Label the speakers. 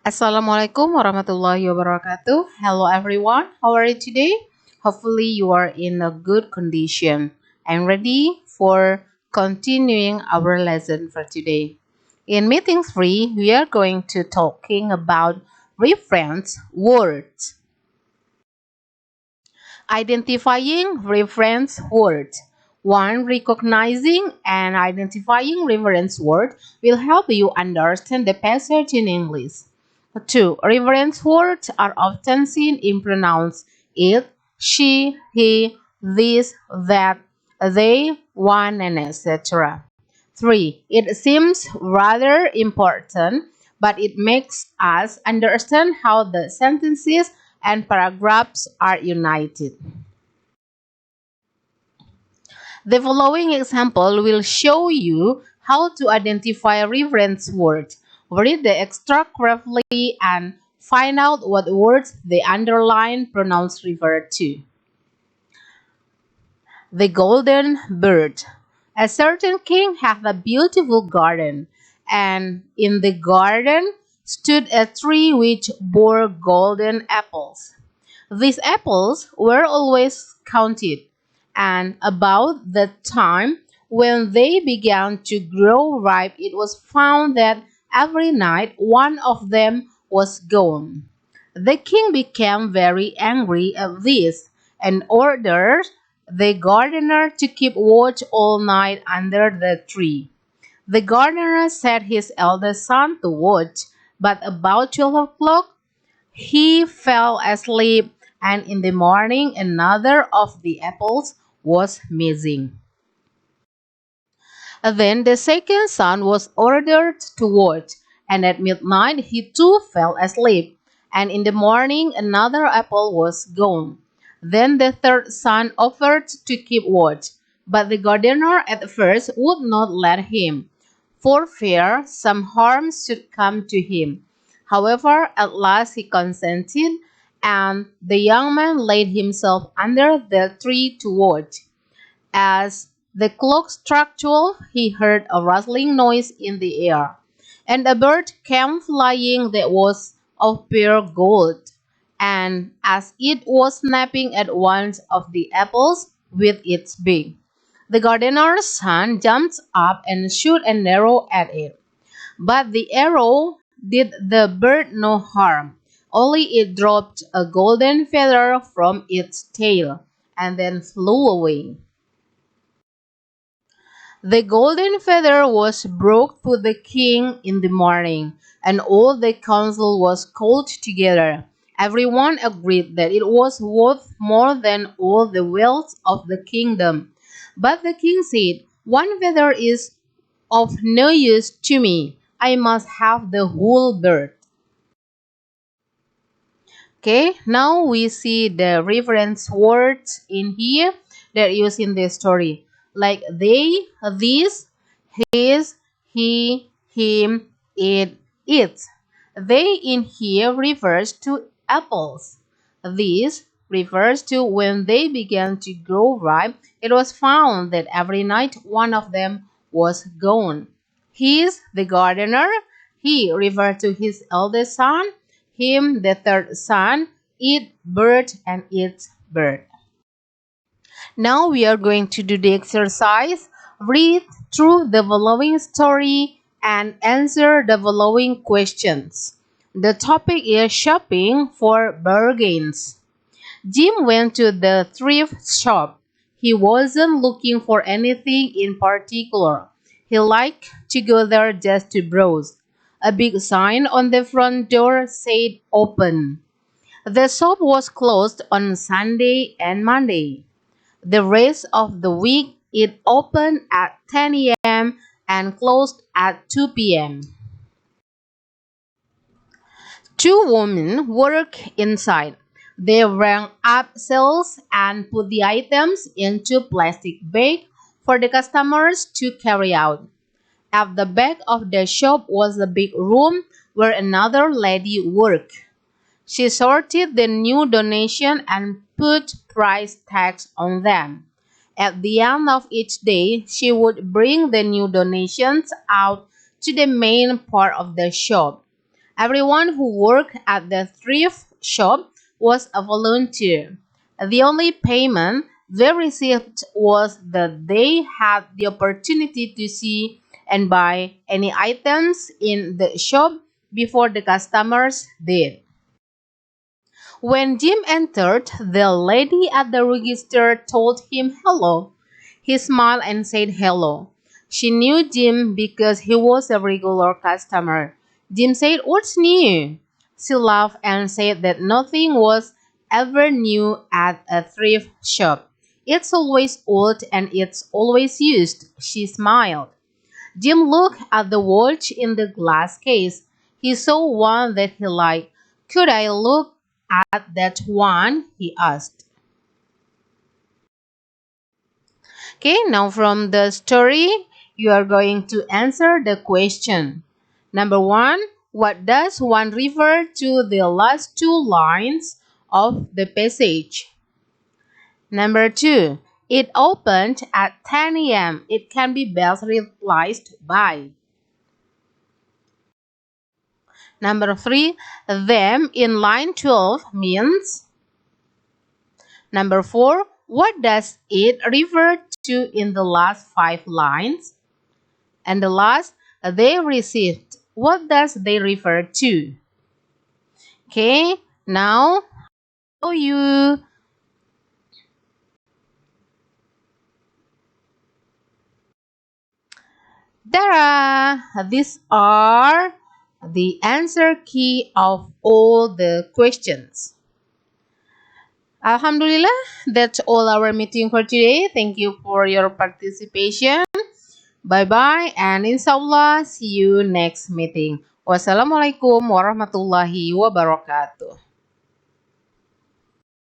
Speaker 1: Assalamualaikum warahmatullahi wabarakatuh. Hello everyone. How are you today? Hopefully you are in a good condition and ready for continuing our lesson for today. In meeting 3, we are going to talking about reference words. Identifying reference words. 1. Recognizing and identifying reference word will help you understand the passage in English. 2. Reference words are often seen in pronouns it, she, he, this, that, they, one, and etc. 3. It seems rather important, but it makes us understand how the sentences and paragraphs are united. The following example will show you how to identify reference words. Read the extract carefully and find out what words the underlined pronouns refer to. The golden bird. A certain king had a beautiful garden, and in the garden stood a tree which bore golden apples. These apples were always counted, and about the time when they began to grow ripe, it was found that every night one of them was gone. The king became very angry at this and ordered the gardener to keep watch all night under the tree. The gardener set his eldest son to watch, but about 12 o'clock he fell asleep, and in the morning another of the apples was missing. Then the second son was ordered to watch, and at midnight he too fell asleep, and in the morning another apple was gone. Then the third son offered to keep watch, but the gardener at first would not let him, for fear some harm should come to him. However, at last he consented, and the young man laid himself under the tree to watch. As the clock struck 12, he heard a rustling noise in the air, and a bird came flying that was of pure gold. And as it was snapping at one of the apples with its beak, the gardener's son jumped up and shot an arrow at it. But the arrow did the bird no harm, only it dropped a golden feather from its tail and then flew away. The golden feather was brought to the king in the morning, and all the council was called together. Everyone agreed that it was worth more than all the wealth of the kingdom. But the king said, "One feather is of no use to me. I must have the whole bird." Okay, now we see the reference words in here that used in this story, like they, this, his, he, him, it, its. They in here refers to apples. This refers to when they began to grow ripe. It was found that every night one of them was gone. His, the gardener, he referred to his eldest son, him, the third son, it, bird, and its bird. Now we are going to do the exercise. Read through the following story and answer the following questions. The topic is shopping for bargains. Jim went to the thrift shop. He wasn't looking for anything in particular. He liked to go there just to browse. A big sign on the front door said open. The shop was closed on Sunday and Monday. The rest of the week it opened at 10 a.m. and closed at 2 p.m. Two women work inside. They rang up sales and put the items into plastic bags for the customers to carry out. At the back of the shop was a big room where another lady worked. She sorted the new donation and put price tags on them. At the end of each day, she would bring the new donations out to the main part of the shop. Everyone who worked at the thrift shop was a volunteer. The only payment they received was that they had the opportunity to see and buy any items in the shop before the customers did. When Jim entered, the lady at the register told him hello. He smiled and said hello. She knew Jim because he was a regular customer. Jim said, "What's new?" She laughed and said that nothing was ever new at a thrift shop. It's always old and it's always used. She smiled. Jim looked at the watch in the glass case. He saw one that he liked. "Could I look at that one?" he asked. Okay, now from the story, you are going to answer the question. Number one, what does one refer to the last two lines of the passage? Number two, it opened at 10 a.m. It can be best replaced by. Number three, them in line 12 means. Number four, what does it refer to in the last five lines? And the last, they received. What does they refer to? Okay, now show you. Tara! These are the answer key of all the questions. Alhamdulillah, that's all our meeting for today. Thank you for your participation. Bye bye, and inshallah, see you next meeting. Wassalamualaikum warahmatullahi wabarakatuh.